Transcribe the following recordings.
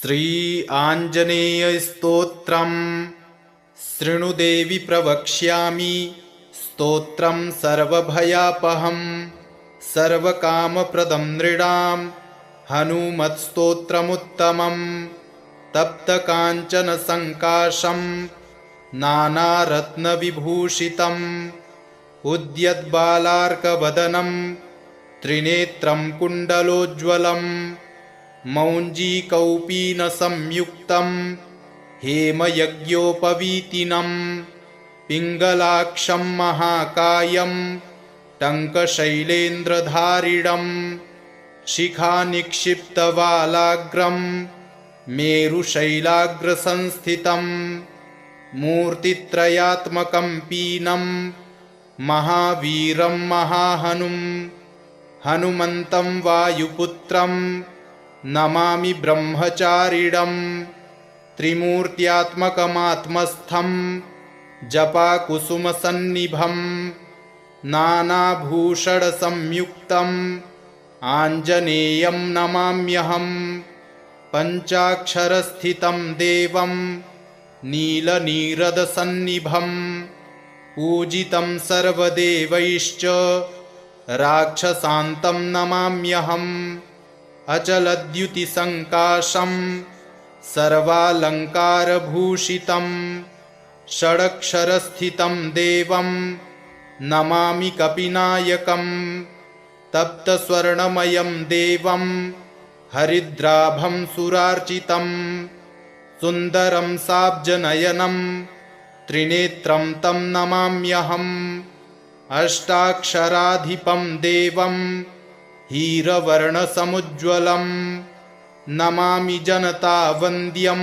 श्री आञ्जनेयस्तोत्रम् शृणुदेवि प्रवक्ष्यामि स्तोत्रं सर्वभयापहं सर्वकामप्रदं नृणां हनुमत्स्तोत्रमुत्तमं तप्तकाञ्चनसङ्काशं नानारत्नविभूषितम् उद्यद्बालार्कवदनं त्रिनेत्रं कुण्डलोज्ज्वलम् मौञ्जीकौपीनसंयुक्तं हेमयज्ञोपवीतिनं पिङ्गलाक्षं महाकायं टङ्कशैलेन्द्रधारिणं शिखानिक्षिप्तवालाग्रं मेरुशैलाग्रसंस्थितं मूर्तित्रयात्मकं पीनं महावीरं महाहनुं हनुमन्तं वायुपुत्रं नमामि ब्रह्मचारिणं त्रिमूर्त्यात्मकमात्मस्थं जपाकुसुमसन्निभं नानाभूषणसंयुक्तम् आञ्जनेयं नमाम्यहं पञ्चाक्षरस्थितं देवं नीलनीरदसन्निभं पूजितं सर्वदेवैश्च राक्षसान्तं नमाम्यहम् अचलद्युतिसङ्काशं सर्वालङ्कारभूषितं षडक्षरस्थितं देवं नमामि कपिनायकं तप्तस्वर्णमयं देवं हरिद्राभं सुरार्चितं सुन्दरं साब्जनयनं त्रिनेत्रं तं नमाम्यहम् अष्टाक्षराधिपं देवं हीरवर्णसमुज्ज्वलं नमामि जनतावन्द्यं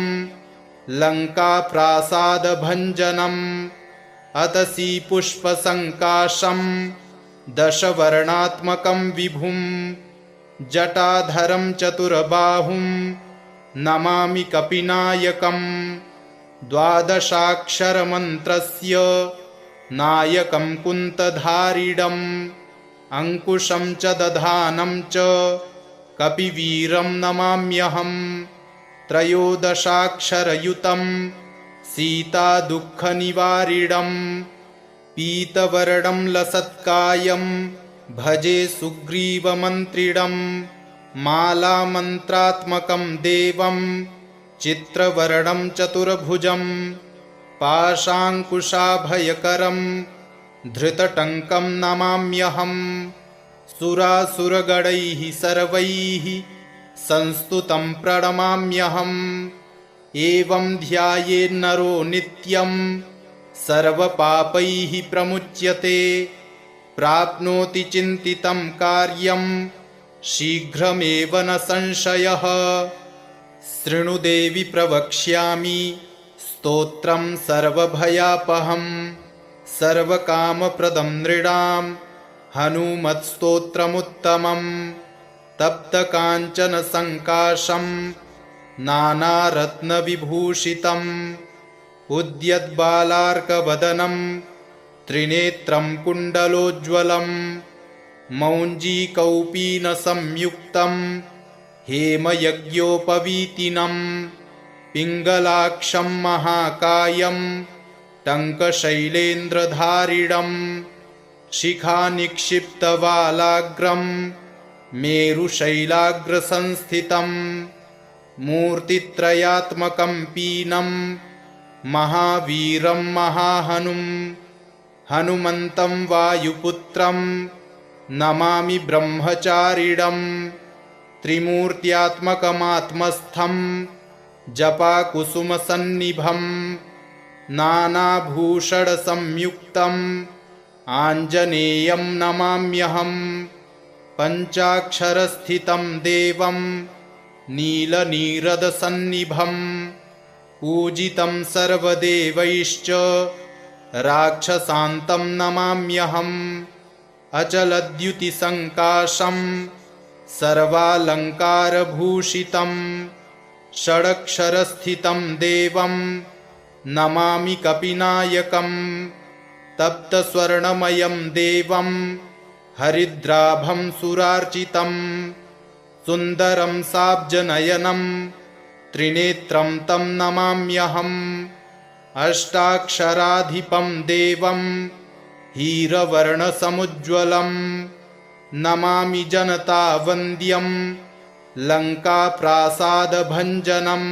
लङ्काप्रासादभञ्जनम् अतसी पुष्पसङ्काशं दशवर्णात्मकं विभुं जटाधरं चतुर्बाहुं नमामि कपिनायकं द्वादशाक्षरमन्त्रस्य नायकं कुन्तधारिणम् अंकुशं च दधानं च कपिवीरं नमाम्यहं त्रयोदशाक्षरयुतं सीतादुःखनिवारिणं पीतवर्णं लसत्कायं भजे सुग्रीवमन्त्रिणं मालामन्त्रात्मकं देवं चित्रवर्णं चतुर्भुजं पाशाङ्कुशाभयकरं धृतटङ्कं नमाम्यहं सुरासुरगणैः सर्वैः संस्तुतं प्रणमाम्यहम् एवं ध्यायेन्नरो नित्यं सर्वपापैः प्रमुच्यते प्राप्नोति चिन्तितं कार्यं शीघ्रमेव न संशयः। शृणुदेवि प्रवक्ष्यामि स्तोत्रं सर्वभयापहं सर्वकामप्रदं नृणां हनुमत्स्तोत्रमुत्तमं तप्तकाञ्चनसङ्काशं नानारत्नविभूषितम् उद्यद्बालार्कवदनं त्रिनेत्रं कुण्डलोज्ज्वलं मौञ्जीकौपीनसंयुक्तं हेमयज्ञोपवीतिनं पिङ्गलाक्षं महाकायं टङ्कशैलेन्द्रधारिणं शिखानिक्षिप्तवालाग्रं मेरुशैलाग्रसंस्थितं मूर्तित्रयात्मकं पीनं महावीरं महाहनुं हनुमन्तं वायुपुत्रं नमामि ब्रह्मचारिणं त्रिमूर्त्यात्मकमात्मस्थं जपाकुसुमसन्निभं नानाभूषणसंयुक्तम् आञ्जनेयं नमाम्यहं पञ्चाक्षरस्थितं देवं नीलनीरदसन्निभं पूजितं सर्वदेवैश्च राक्षसान्तं नमाम्यहम् अचलद्युतिसङ्काशं सर्वालङ्कारभूषितं षडक्षरस्थितं देवं नमामि कपिनायकं तप्तस्वर्णमयं देवं हरिद्राभं सुरार्चितं सुन्दरं साब्जनयनं त्रिनेत्रं तं नमाम्यहम् अष्टाक्षराधिपं देवं हीरवर्णसमुज्ज्वलं नमामि जनतावन्द्यं लङ्काप्रासादभञ्जनम्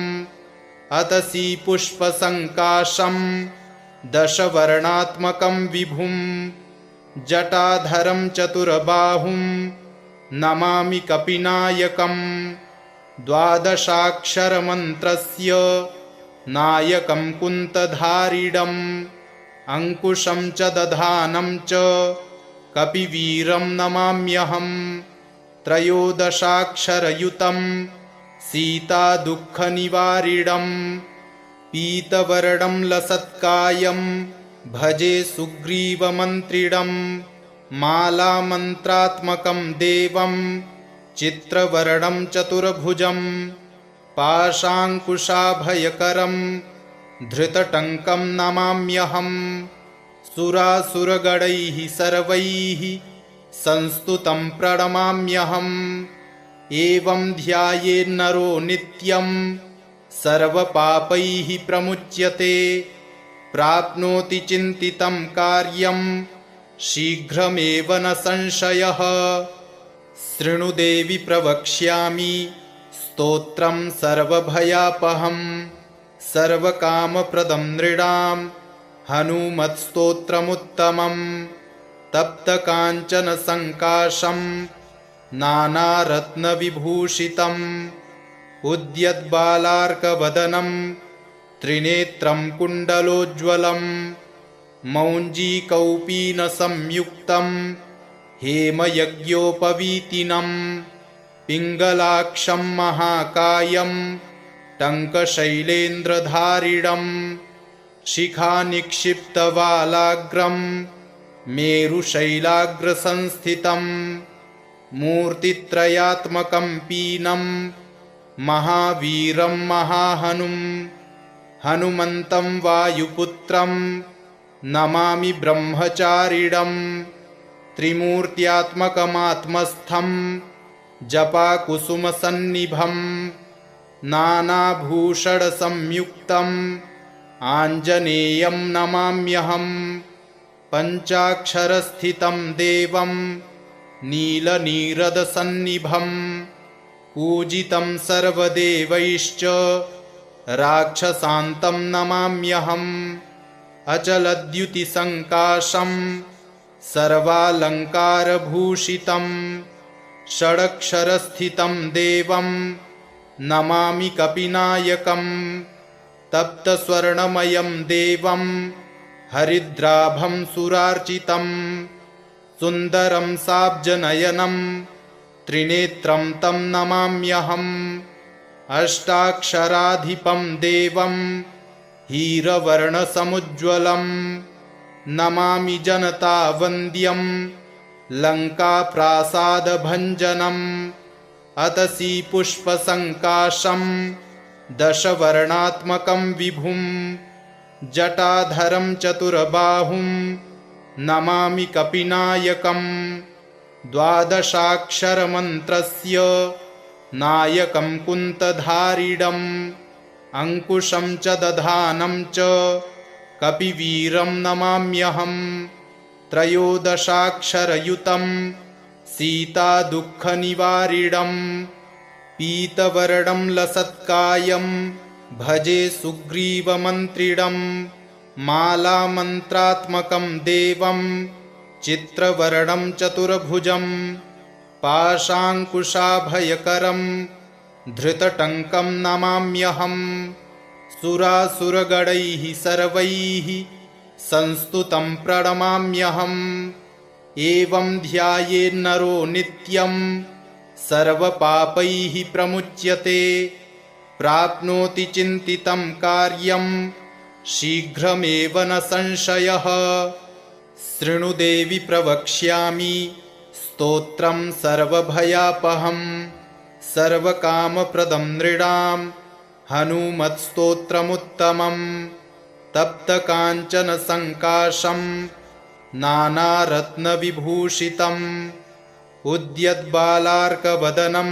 अतसी पुष्पसङ्काशं दशवर्णात्मकं विभुं जटाधरं चतुर्बाहुं नमामि कपिनायकम् द्वादशाक्षरमन्त्रस्य नायकं कुन्तधारिणम् अंकुशं च दधानं च कपिवीरं नमाम्यहम् त्रयोदशाक्षरयुतं सीतादुःखनिवारिणम् पीतवर्णं लसत्कायं भजे सुग्रीवमन्त्रिणम् मालामन्त्रात्मकं देवं चित्रवर्णं चतुर्भुजं पाशाङ्कुशाभयकरं धृतटङ्कं नमाम्यहम् सुरासुरगणैः सर्वैः संस्तुतं प्रणमाम्यहम् एवं ध्यायेन्नरो नित्यं सर्वपापैः प्रमुच्यते प्राप्नोति चिन्तितं कार्यं शीघ्रमेव न संशयः। शृणु देवि प्रवक्ष्यामि स्तोत्रं सर्वभयापहं सर्वकामप्रदं नृणां हनुमत्स्तोत्रमुत्तमं तप्तकाञ्चनसङ्काशं नानारत्नविभूषितम् उद्यद्बालार्कवदनं त्रिनेत्रं कुण्डलोज्ज्वलं मौञ्जीकौपीनसंयुक्तं हेमयज्ञोपवीतिनं पिङ्गलाक्षं महाकायं टङ्कशैलेन्द्रधारिणं शिखानिक्षिप्तवालाग्रं मेरुशैलाग्रसंस्थितं मूर्तित्रयात्मकं पीनं महावीरं महाहनुं हनुमन्तं वायुपुत्रं नमामि ब्रह्मचारिणं त्रिमूर्त्यात्मकमात्मस्थं जपाकुसुमसन्निभं नानाभूषणसंयुक्तम् आञ्जनेयं नमाम्यहम् पञ्चाक्षरस्थितं देवं नीलनीरदसन्निभं पूजितं सर्वदेवैश्च राक्षसान्तं नमाम्यहम् अचलद्युतिसङ्काशं सर्वालङ्कारभूषितं षडक्षरस्थितं देवं नमामि कपिनायकम् तप्तस्वर्णमयं देवं हरिद्राभं सुरार्चितं सुन्दरं साब्जनयनं त्रिनेत्रं तं नमाम्यहम् अष्टाक्षराधिपं देवं हीरवर्णसमुज्ज्वलं नमामि जनतावन्द्यं लङ्काप्रासादभञ्जनम् अतसी पुष्पसङ्काशं दशवर्णात्मकं विभुं जटाधरं चतुर्बाहुं नमामि कपिनायकम् द्वादशाक्षरमन्त्रस्य नायकं कुन्तधारिणम् अंकुशं च दधानं च कपिवीरं नमाम्यहम् त्रयोदशाक्षरयुतं सीतादुःखनिवारिणम् पीतवर्णं लसत्कायं भजे सुग्रीवमन्त्रिणम् मालामन्त्रात्मकं देवं चित्रवर्णं चतुर्भुजं पाशाङ्कुशाभयकरं धृतटङ्कं नमाम्यहम् सुरासुरगणैः सर्वैः संस्तुतं प्रणमाम्यहम् एवं ध्यायेन्नरो नित्यं सर्वपापैः प्रमुच्यते प्राप्नोति चिन्तितं कार्यं शीघ्रमेव न संशयः। शृणु देवि प्रवक्ष्यामि स्तोत्रं सर्वभयापहं सर्वकामप्रदं नृणां हनुमत्स्तोत्रमुत्तमं तप्तकाञ्चनसङ्काशं नानारत्नविभूषितम् उद्यद्बालार्कवदनं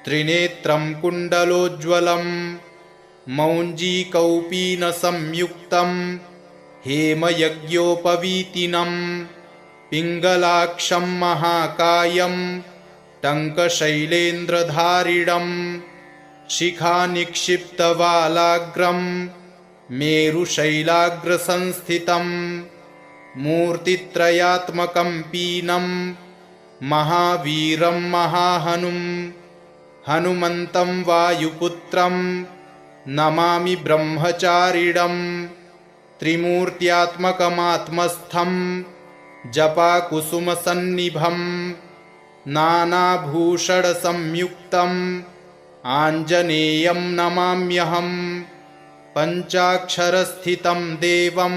त्रिनेत्रं कुण्डलोज्ज्वलं मौञ्जीकौपीनसंयुक्तं हेमयज्ञोपवीतिनं पिङ्गलाक्षं महाकायं टङ्कशैलेन्द्रधारिणं शिखानिक्षिप्तवालाग्रं मेरुशैलाग्रसंस्थितं मूर्तित्रयात्मकं पीनं महावीरं महाहनुं हनुमन्तं वायुपुत्रं नमामि ब्रह्मचारिणं त्रिमूर्त्यात्मकमात्मस्थं जपाकुसुमसन्निभं नानाभूषणसंयुक्तम् आञ्जनेयं नमाम्यहं पञ्चाक्षरस्थितं देवं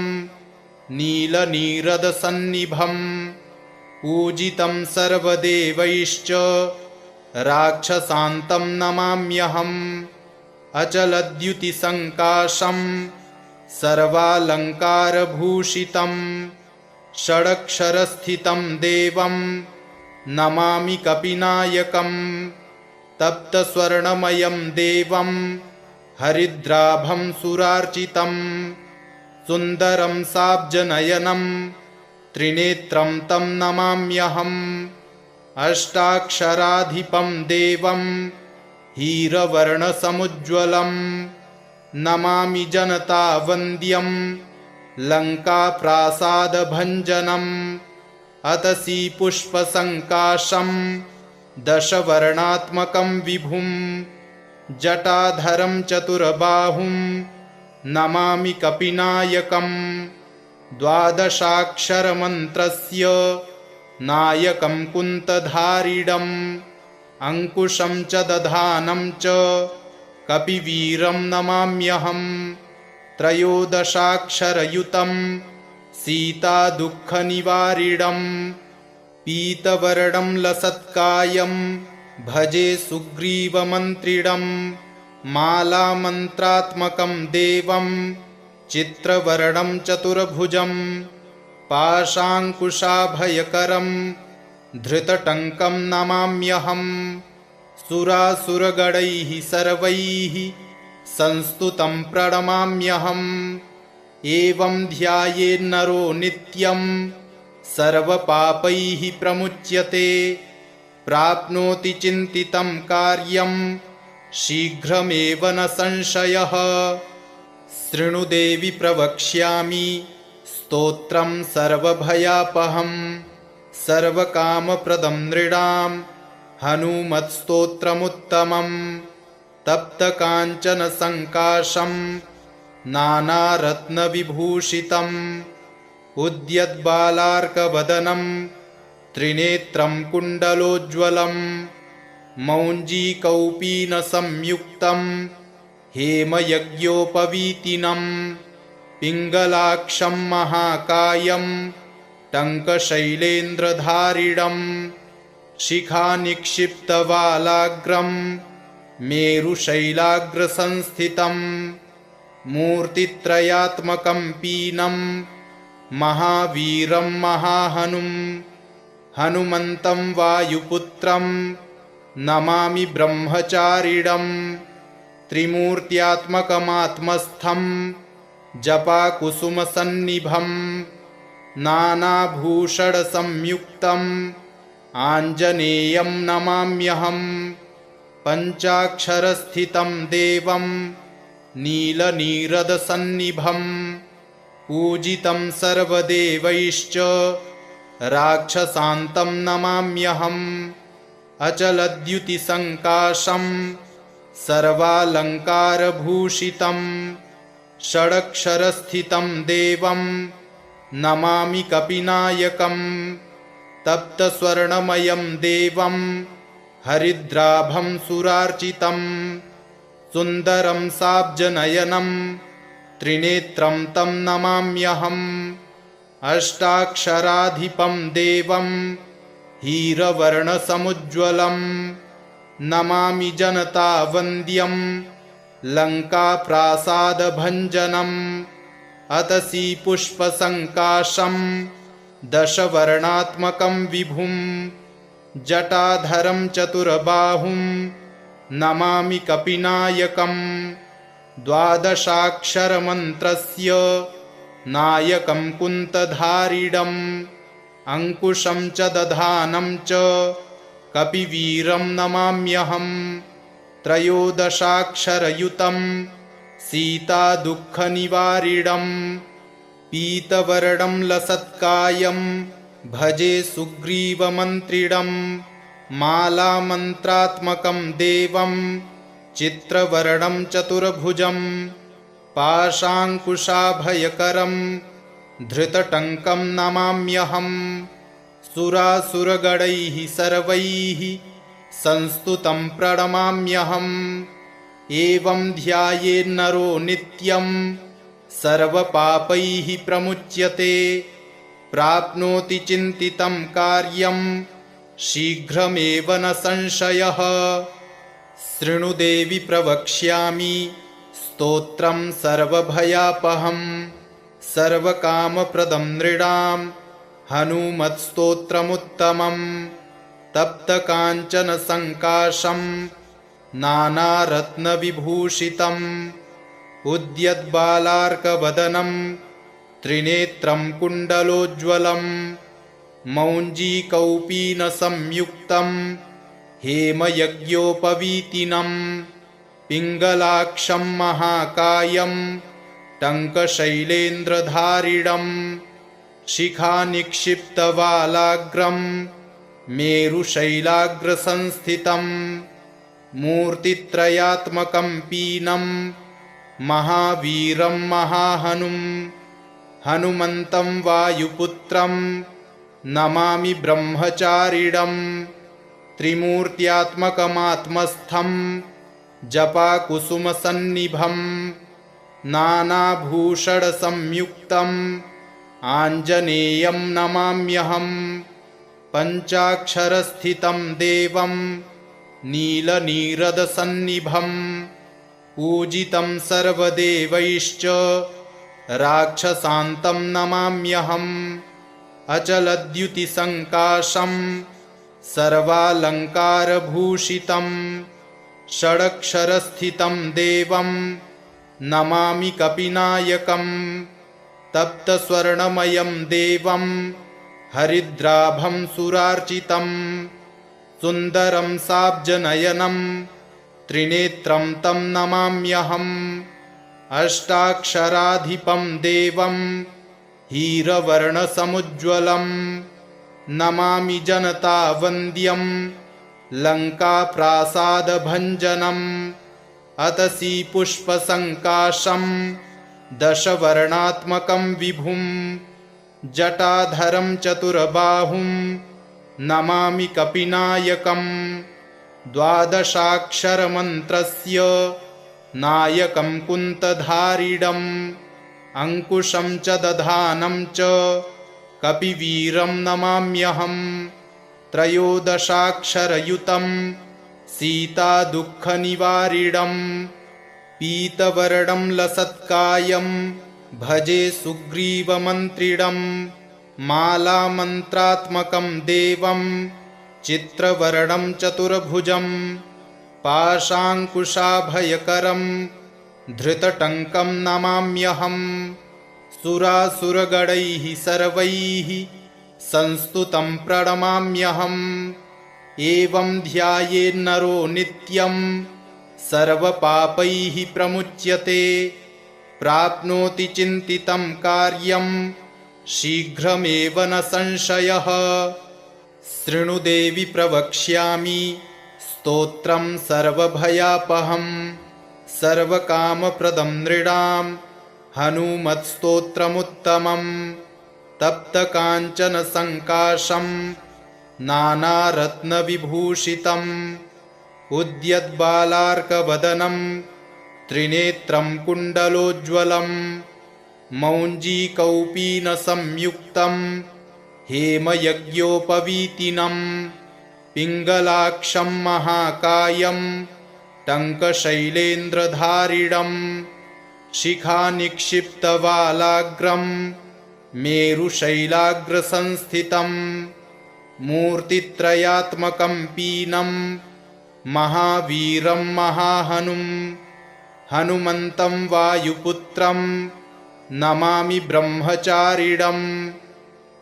नीलनीरदसन्निभं पूजितं सर्वदेवैश्च राक्षसान्तं नमाम्यहम् अचलद्युतिसङ्काशं सर्वालङ्कारभूषितं षडक्षरस्थितं देवं नमामि कपिनायकं तप्तस्वर्णमयं देवं हरिद्राभं सुरार्चितं सुन्दरं साब्जनयनं त्रिनेत्रं तं नमाम्यहम् अष्टाक्षराधिपं देवं हीरवर्णसमुज्ज्वलं नमामि जनतावन्द्यं लङ्काप्रासादभञ्जनम् अतसी पुष्पसङ्काशं दशवर्णात्मकं विभुं जटाधरं चतुर्बाहुं नमामि कपिनायकं द्वादशाक्षरमन्त्रस्य नायकं कुन्तधारिणम् अङ्कुशं च दधानं च कपिवीरं नमाम्यहम् त्रयोदशाक्षरयुतं सीतादुःखनिवारिणं पीतवर्णं लसत्कायं भजे सुग्रीवमन्त्रिणं मालामन्त्रात्मकं देवं चित्रवर्णं चतुर्भुजं पाशाङ्कुशाभयकरं धृतटङ्कं नमाम्यहम् सुरासुरगणैः सर्वैः संस्तुतं प्रणमाम्यहम् एवं ध्यायेन्नरो नित्यं सर्वपापैः प्रमुच्यते प्राप्नोति चिन्तितं कार्यं शीघ्रमेव न संशयः शृणु देवि प्रवक्ष्यामि स्तोत्रं सर्वभयापहं सर्वकामप्रदं नृणां हनुमत्स्तोत्रमुत्तमं तप्तकाञ्चनसङ्काशं नानारत्नविभूषितम् उद्यद्बालार्कवदनं त्रिनेत्रं कुण्डलोज्ज्वलं मौञ्जीकौपीनसंयुक्तं हेमयज्ञोपवीतिनं पिङ्गलाक्षं महाकायं टङ्कशैलेन्द्रधारिणं शिखानिक्षिप्तवालाग्रं मेरुशैलाग्रसंस्थितं मूर्तित्रयात्मकं पीनं महावीरं महाहनुं हनुमन्तं वायुपुत्रं नमामि ब्रह्मचारिणं त्रिमूर्त्यात्मकमात्मस्थं जपाकुसुमसन्निभं नानाभूषणसंयुक्तम् आञ्जनेयं नमाम्यहम् पञ्चाक्षरस्थितं देवं नीलनीरदसन्निभं पूजितं सर्वदेवैश्च राक्षसान्तं नमाम्यहम् अचलद्युतिसङ्काशं सर्वालङ्कारभूषितं षडक्षरस्थितं देवं नमामि कपिनायकं तप्तस्वर्णमयं देवं हरिद्राभं सुरार्चितं सुन्दरं साब्जनयनं त्रिनेत्रं तं नमाम्यहम् अष्टाक्षराधिपं देवं हीरवर्णसमुज्ज्वलं नमामि जनतावन्द्यं लङ्काप्रासादभञ्जनम् अतसी पुष्पसङ्काशं दशवर्णात्मकं विभुं जटाधरं चतुर्बाहुं नमामि कपिनायकम् द्वादशाक्षरमन्त्रस्य नायकं कुन्तधारिणम् अंकुशं च दधानं च कपिवीरं नमाम्यहम् त्रयोदशाक्षरयुतं सीतादुःखनिवारिणम् पीतवर्णं लसत्कायं भजे सुग्रीवमन्त्रिणम् मालामन्त्रात्मकं देवं चित्रवर्णं चतुर्भुजं पाशाङ्कुशाभयकरं धृतटङ्कं नमाम्यहम् सुरासुरगणैः सर्वैः संस्तुतं प्रणमाम्यहम् एवं ध्यायेन्नरो नित्यं सर्वपापैः प्रमुच्यते प्राप्नोति चिन्तितं कार्यं शीघ्रमेव न संशयः। शृणु देवि प्रवक्ष्यामि स्तोत्रं सर्वभयापहं सर्वकामप्रदं नृणां हनुमत्स्तोत्रमुत्तमं तप्तकाञ्चन संकाशं नानारत्नविभूषितम् उद्यद्बालार्कवदनं त्रिनेत्रं कुण्डलोज्ज्वलं मौञ्जीकौपीनसंयुक्तं हेमयज्ञोपवीतिनं पिङ्गलाक्षं महाकायं टङ्कशैलेन्द्रधारिणं शिखानिक्षिप्तवालाग्रं मेरुशैलाग्रसंस्थितं मूर्तित्रयात्मकं पीनं महावीरं महाहनुं हनुमन्तं वायुपुत्रं नमामि ब्रह्मचारिणं त्रिमूर्त्यात्मकमात्मस्थं जपाकुसुमसन्निभं नानाभूषणसंयुक्तम् आञ्जनेयं नमाम्यहम् पञ्चाक्षरस्थितं देवं नीलनीरदसन्निभं पूजितं सर्वदेवैश्च राक्षसान्तं नमाम्यहम् अचलद्युतिसङ्काशं सर्वालङ्कारभूषितं षडक्षरस्थितं देवं नमामि कपिनायकम् तप्तस्वर्णमयं देवं हरिद्राभं सुरार्चितं सुन्दरं साब्जनयनं त्रिनेत्रं तं नमाम्यहम् अष्टाक्षराधिपं देवं हीरवर्णसमुज्ज्वलं नमामि जनतावन्द्यं लङ्काप्रासादभञ्जनम् अतसी पुष्पसङ्काशं दशवर्णात्मकं विभुं जटाधरं चतुर्बाहुं नमामि कपिनायकम् द्वादशाक्षरमन्त्रस्य नायकं कुन्तधारिणम् अंकुशं च दधानं च कपिवीरं नमाम्यहम् त्रयोदशाक्षरयुतं सीतादुःखनिवारिणम् पीतवर्णं लसत्कायं भजे सुग्रीवमन्त्रिणम् मालामन्त्रात्मकं देवं चित्रवर्णं चतुर्भुजं पाशाङ्कुशाभयकरं धृतटङ्कं नमाम्यहम् सुरासुरगणैः सर्वैः संस्तुतं प्रणमाम्यहम् एवं ध्यायेन्नरो नित्यं सर्वपापैः प्रमुच्यते प्राप्नोति चिन्तितं कार्यं शीघ्रमेव न संशयः। शृणु देवि प्रवक्ष्यामि स्तोत्रं सर्वभयापहं सर्वकामप्रदं नृणां हनुमत्स्तोत्रमुत्तमं तप्तकाञ्चन संकाशं नानारत्नविभूषितम् उद्यद्बालार्कवदनं त्रिनेत्रं कुण्डलोज्ज्वलं मौञ्जीकौपीनसंयुक्तं हेमयज्ञोपवीतिनं पिङ्गलाक्षं महाकायं टङ्कशैलेन्द्रधारिणं शिखानिक्षिप्तवालाग्रं मेरुशैलाग्रसंस्थितं मूर्तित्रयात्मकं पीनं महावीरं महाहनुं हनुमन्तं वायुपुत्रं नमामि ब्रह्मचारिणं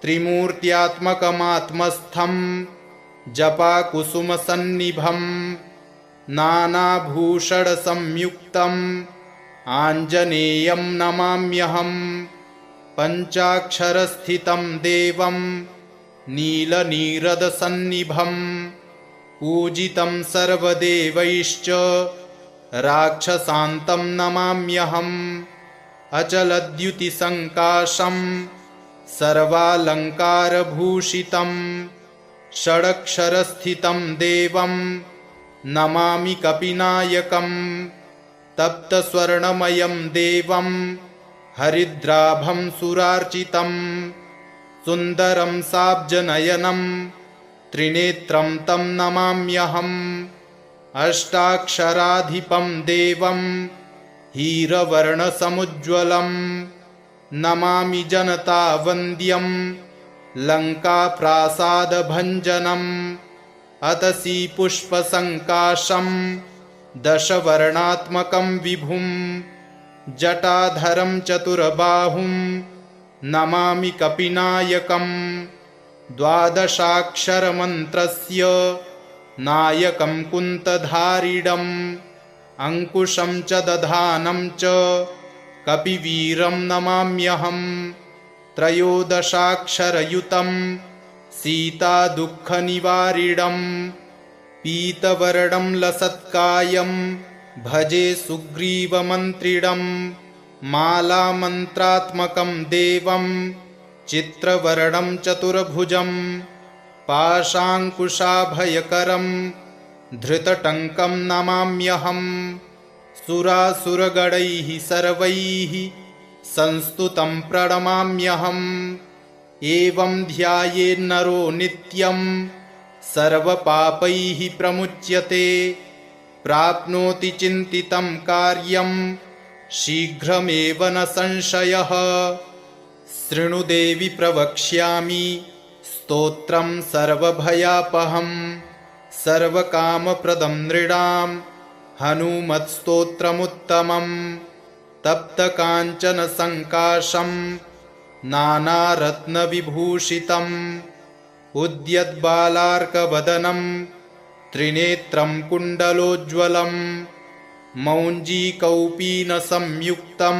त्रिमूर्त्यात्मकमात्मस्थं जपाकुसुमसन्निभं नानाभूषणसंयुक्तम् आञ्जनेयं नमाम्यहं पञ्चाक्षरस्थितं देवं नीलनीरदसन्निभं पूजितं सर्वदेवैश्च राक्षसान्तं नमाम्यहम् अचलद्युतिसङ्काशं सर्वालङ्कारभूषितं षडक्षरस्थितं देवं नमामि कपिनायकं तप्तस्वर्णमयं देवं हरिद्राभं सुरार्चितं सुन्दरं साब्जनयनं त्रिनेत्रं तं नमाम्यहम् अष्टाक्षराधिपं देवं हीरवर्णसमुज्ज्वलं नमामि जनतावन्द्यं लङ्काप्रासादभञ्जनम् अतसी पुष्पसङ्काशं दशवर्णात्मकं विभुं जटाधरं चतुर्बाहुं नमामि कपिनायकं द्वादशाक्षरमन्त्रस्य नायकं कुन्तधारिणम् अंकुशं च दधानं च कपिवीरं नमाम्यहम् त्रयोदशाक्षरयुतं सीतादुःखनिवारिणं पीतवर्णं लसत्कायं भजे सुग्रीवमन्त्रिणं मालामन्त्रात्मकं देवं चित्रवर्णं चतुर्भुजं पाशाङ्कुशाभयकरं धृतटङ्कं नमाम्यहम् सुरासुरगणैः सर्वैः संस्तुतं प्रणमाम्यहम् एवं ध्यायेन्नरो नित्यं सर्वपापैः प्रमुच्यते प्राप्नोति चिन्तितं कार्यं शीघ्रमेव न संशयः शृणु देवि प्रवक्ष्यामि स्तोत्रं सर्वभयापहं सर्वकामप्रदं नृणां हनुमत्स्तोत्रमुत्तमं तप्तकाञ्चनसङ्काशं नानारत्नविभूषितम् उद्यद्बालार्कवदनं त्रिनेत्रं कुण्डलोज्ज्वलं मौञ्जीकौपीनसंयुक्तं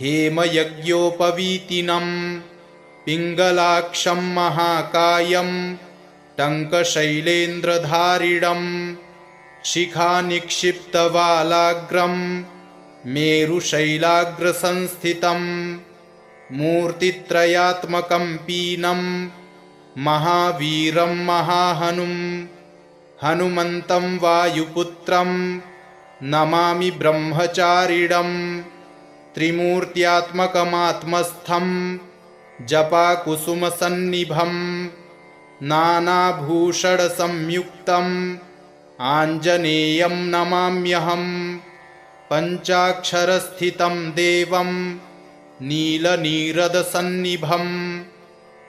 हेमयज्ञोपवीतिनं पिङ्गलाक्षं महाकायं टङ्कशैलेन्द्रधारिणं शिखानिक्षिप्तवालाग्रं मेरुशैलाग्रसंस्थितं मूर्तित्रयात्मकं पीनं महावीरं महाहनुं हनुमन्तं वायुपुत्रं नमामि ब्रह्मचारिणं त्रिमूर्त्यात्मकमात्मस्थं जपाकुसुमसन्निभं नानाभूषणसंयुक्तम् आञ्जनेयं नमाम्यहम् पञ्चाक्षरस्थितं देवं नीलनीरदसन्निभं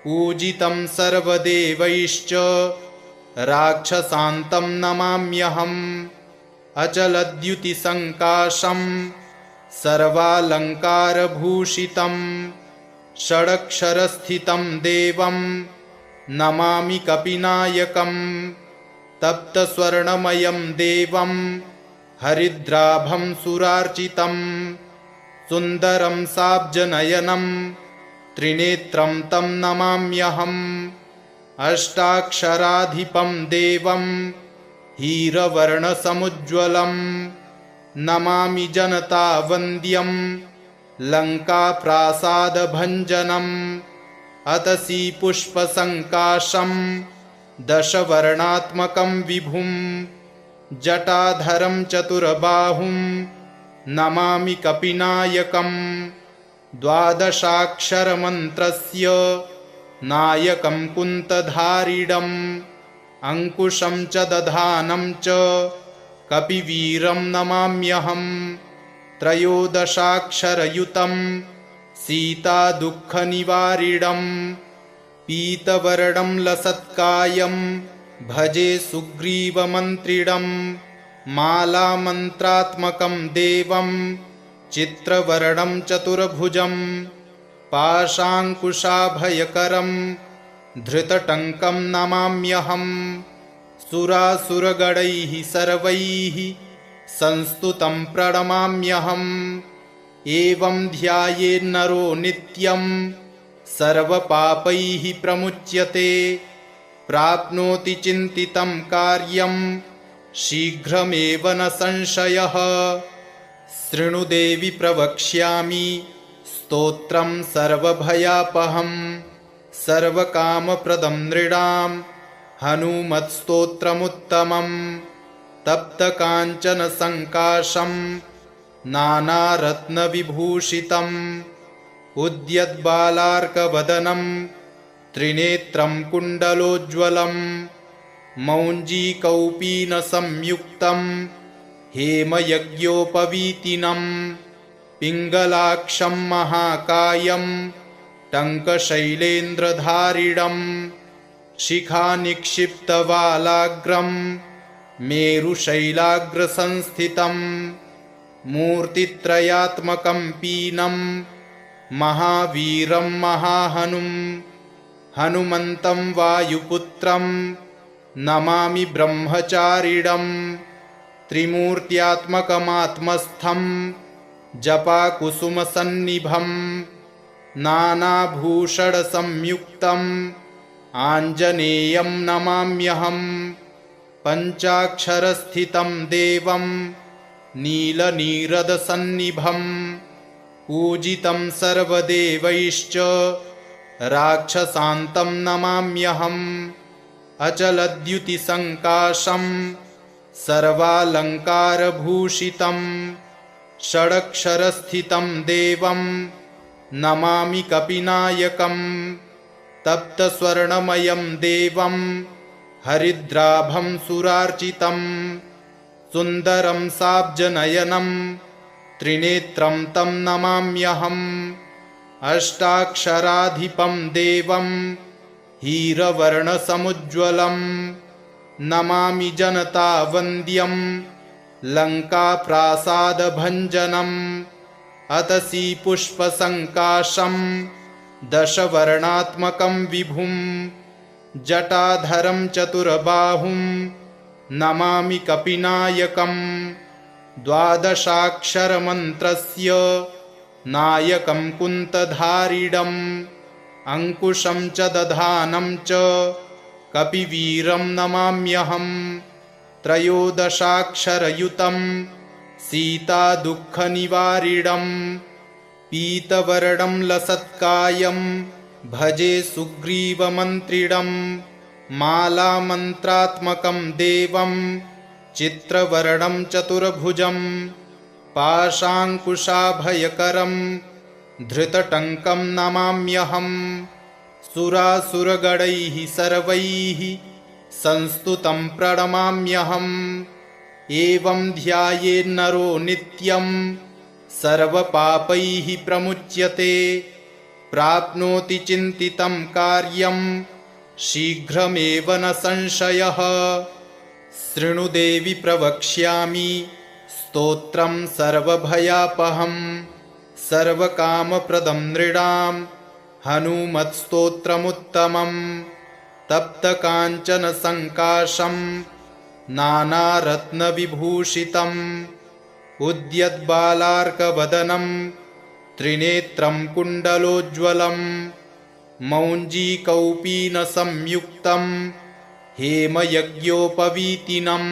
पूजितं सर्वदेवैश्च राक्षसान्तं नमाम्यहम् अचलद्युतिसङ्काशं सर्वालङ्कारभूषितं षडक्षरस्थितं देवं नमामि कपिनायकं तप्तस्वर्णमयं देवं हरिद्राभं सुरार्चितं सुन्दरं साब्जनयनं त्रिनेत्रं तं नमाम्यहम् अष्टाक्षराधिपं देवं हीरवर्णसमुज्ज्वलं नमामि जनतावन्द्यं लङ्काप्रासादभञ्जनम् अतसी पुष्पसङ्काशं दशवर्णात्मकं विभुं जटाधरं चतुर्बाहुं नमामि कपिनायकं द्वादशाक्षरमन्त्रस्य नायकं कुन्तधारिणम् अंकुशं च दधानं च कपिवीरं नमाम्यहम् त्रयोदशाक्षरयुतं सीतादुःखनिवारिणं पीतवर्णं लसत्कायं भजे सुग्रीवमन्त्रिणं मालामन्त्रात्मकं देवं चित्रवर्णं चतुर्भुजं पाशाङ्कुशाभयकरं धृतटङ्कं नमाम्यहं सुरासुरगणैः सर्वैः संस्तुतं प्रणमाम्यहम् एवं ध्यायेन्नरो नित्यं सर्वपापैः प्रमुच्यते प्राप्नोति चिन्तितं कार्यं शीघ्रमेव न संशयः। शृणु देवि प्रवक्ष्यामि स्तोत्रं सर्वभयापहं सर्वकामप्रदं नृणां हनुमत्स्तोत्रमुत्तमं तप्तकाञ्चन संकाशं नानारत्नविभूषितम् उद्यद्बालार्कवदनं त्रिनेत्रं कुण्डलोज्ज्वलं मौञ्जीकौपीनसंयुक्तं हेमयज्ञोपवीतिनं पिङ्गलाक्षं महाकायं टङ्कशैलेन्द्रधारिणं शिखानिक्षिप्तवालाग्रं मेरुशैलाग्रसंस्थितं मूर्तित्रयात्मकं पीनं महावीरं महाहनुं हनुमन्तं वायुपुत्रं नमामि ब्रह्मचारिणं त्रिमूर्त्यात्मकमात्मस्थं जपाकुसुमसन्निभं नानाभूषणसंयुक्तम् आञ्जनेयं नमाम्यहं पञ्चाक्षरस्थितं देवं नीलनीरदसन्निभं पूजितं सर्वदेवैश्च राक्षसान्तं नमाम्यहम् अचलद्युतिसङ्काशं सर्वालङ्कारभूषितं षडक्षरस्थितं देवं नमामि कपिनायकं तप्तस्वर्णमयं देवं हरिद्राभं सुरार्चितं सुन्दरं साब्जनयनं त्रिनेत्रं तं नमाम्यहम् अष्टाक्षराधिपं देवं हीरवर्णसमुज्ज्वलं नमामि जनतावन्द्यं लङ्काप्रासादभञ्जनम् अतसी पुष्पसङ्काशं दशवर्णात्मकं विभुं जटाधरं चतुर्बाहुं नमामि कपिनायकं द्वादशाक्षरमन्त्रस्य नायकं कुन्तधारिणम् अंकुशं च दधानं च कपिवीरं नमाम्यहम् त्रयोदशाक्षरयुतं सीतादुःखनिवारिणं पीतवर्णं लसत्कायं भजे सुग्रीवमन्त्रिणं मालामन्त्रात्मकं देवं चित्रवर्णं चतुर्भुजं पाशाङ्कुशाभयकरं धृतटङ्कं नमाम्यहम् सुरासुरगणैः सर्वैः संस्तुतं प्रणमाम्यहम् एवं ध्यायेन्नरो नित्यं सर्वपापैः प्रमुच्यते प्राप्नोति चिन्तितं कार्यं शीघ्रमेव न संशयः। शृणु देवि प्रवक्ष्यामि स्तोत्रं सर्वभयापहं सर्वकामप्रदं नृणां हनुमत्स्तोत्रमुत्तमं तप्तकाञ्चन संकाशं नानारत्नविभूषितम् उद्यद्बालार्कवदनं त्रिनेत्रं कुण्डलोज्ज्वलं मौञ्जीकौपीनसंयुक्तं हेमयज्ञोपवीतिनं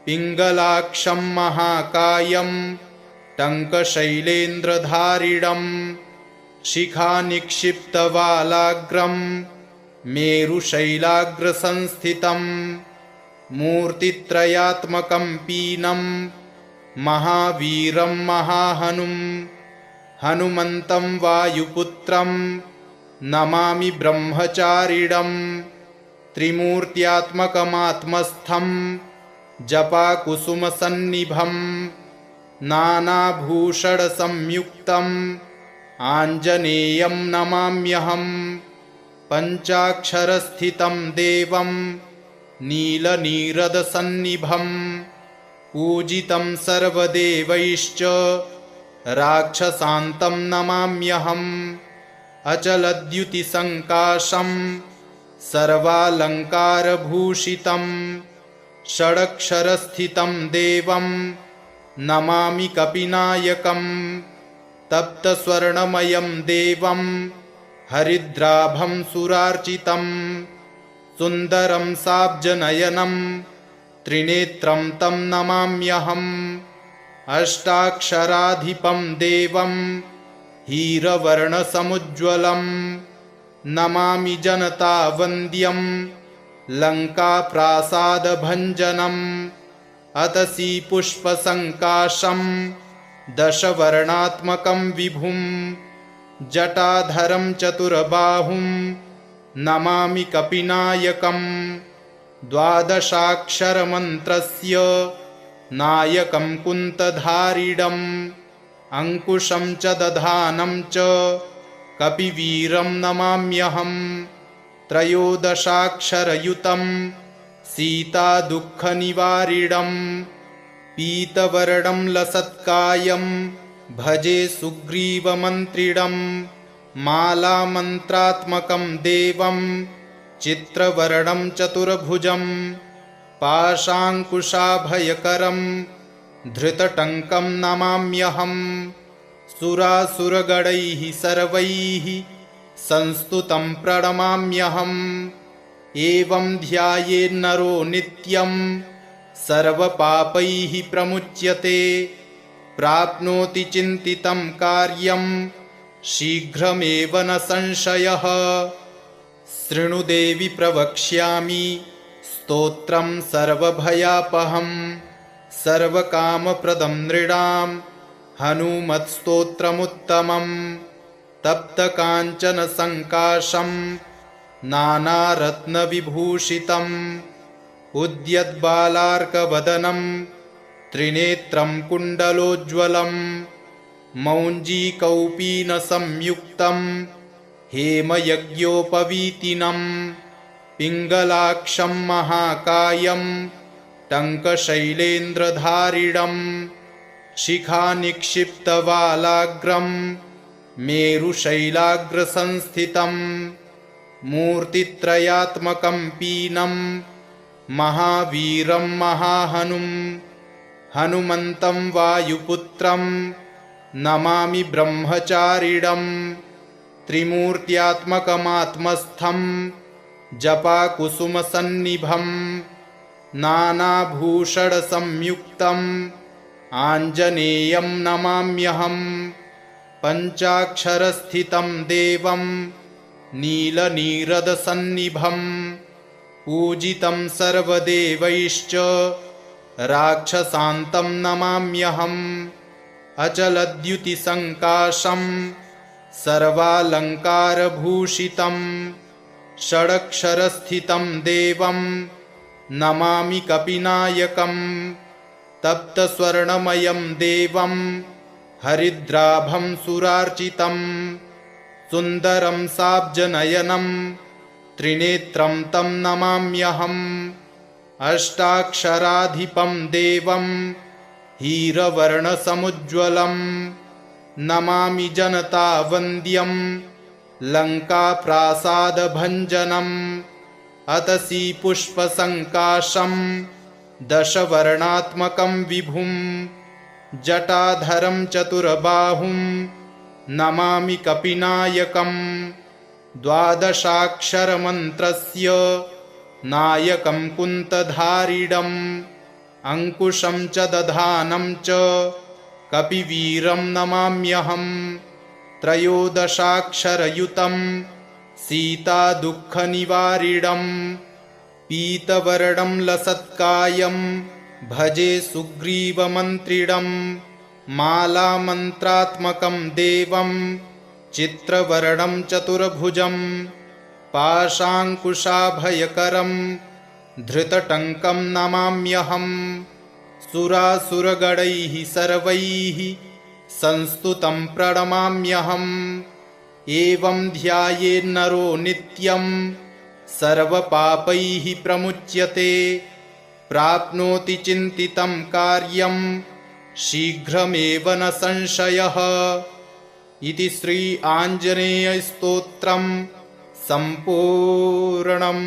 पिङ्गलाक्षं महाकायं टङ्कशैलेन्द्रधारिणं शिखानिक्षिप्तवालाग्रं मेरुशैलाग्रसंस्थितं मूर्तित्रयात्मकं पीनं महावीरं महाहनुं हनुमन्तं वायुपुत्रं नमामि ब्रह्मचारिणं त्रिमूर्त्यात्मकमात्मस्थं जपाकुसुमसन्निभं नानाभूषणसंयुक्तम् आञ्जनेयं नमाम्यहम् पञ्चाक्षरस्थितं देवं नीलनीरदसन्निभम् पूजितं सर्वदेवैश्च राक्षसान्तं नमाम्यहम् अचलद्युतिसङ्काशं सर्वालङ्कारभूषितं षडक्षरस्थितं देवं नमामि कपिनायकम् तप्तस्वर्णमयं देवं हरिद्राभं सुरार्चितं सुन्दरं साब्जनयनं त्रिनेत्रं तं नमाम्यहम् अष्टाक्षराधिपं देवं हीरवर्णसमुज्ज्वलं नमामि जनतावन्द्यं लङ्काप्रासादभञ्जनम् अतसी पुष्पसङ्काशं दशवर्णात्मकं विभुं जटाधरं चतुर्बाहुं नमामि कपिनायकम् द्वादशाक्षरमन्त्रस्य नायकं कुन्तधारिणम् अंकुशं च दधानं च कपिवीरं नमाम्यहम् त्रयोदशाक्षरयुतं सीतादुःखनिवारिणम् पीतवर्णं लसत्कायं भजे सुग्रीवमन्त्रिणम् मालामन्त्रात्मकं देवं चित्रवर्णं चतुर्भुजं पाशाङ्कुशाभयकरं धृतटङ्कं नमाम्यहम् सुरासुरगणैः सर्वैः संस्तुतं प्रणमाम्यहम् एवं ध्यायेन्नरो नित्यं सर्वपापैः प्रमुच्यते प्राप्नोति चिन्तितं कार्यं शीघ्रमेव न संशयः शृणु देवि प्रवक्ष्यामि स्तोत्रं सर्वभयापहं सर्वकामप्रदं नृणां हनुमत्स्तोत्रमुत्तमम् तप्तकाञ्चनसङ्काशं नानारत्नविभूषितम् उद्यद्बालार्कवदनं त्रिनेत्रं कुण्डलोज्ज्वलं मौञ्जीकौपीनसंयुक्तं हेमयज्ञोपवीतिनं पिङ्गलाक्षं महाकायं टङ्कशैलेन्द्रधारिणं शिखानिक्षिप्तवालाग्रं मेरुशैलाग्रसंस्थितं मूर्तित्रयात्मकं पीनं महावीरं महाहनुं हनुमन्तं वायुपुत्रं नमामि ब्रह्मचारिणं त्रिमूर्त्यात्मकमात्मस्थं जपाकुसुमसन्निभं नानाभूषणसंयुक्तम् आञ्जनेयं नमाम्यहम् पञ्चाक्षरस्थितं देवं नीलनीरदसन्निभं पूजितं सर्वदेवैश्च राक्षसान्तं नमाम्यहम् अचलद्युतिसङ्काशं सर्वालङ्कारभूषितं षडक्षरस्थितं देवं नमामि कपिनायकम् तप्तस्वर्णमयं देवं हरिद्राभं सुरार्चितं सुन्दरं साब्जनयनं त्रिनेत्रं तं नमाम्यहम् अष्टाक्षराधिपं देवं हीरवर्णसमुज्ज्वलं नमामि जनतावन्द्यं लङ्काप्रासादभञ्जनम् अतसी पुष्पसङ्काशं दशवर्णात्मकं विभुं जटाधरं चतुर्बाहुं नमामि कपिनायकम् द्वादशाक्षरमन्त्रस्य नायकं कुन्तधारिणम् अंकुशं च दधानं च कपिवीरं नमाम्यहम् त्रयोदशाक्षरयुतं सीतादुःखनिवारिणम् पीतवर्णं लसत्कायं भजे सुग्रीवमन्त्रिणम् मालामन्त्रात्मकं देवं चित्रवर्णं चतुर्भुजं पाशाङ्कुशाभयकरं धृतटङ्कं नमाम्यहम् सुरासुरगणैः सर्वैः संस्तुतं प्रणमाम्यहम् एवं ध्यायेन्नरो नित्यं सर्वपापैः प्रमुच्यते प्राप्नोति चिन्तितं कार्यं शीघ्रमेव न संशयः। इति श्री आञ्जनेयस्तोत्रम् सम्पूर्णम्।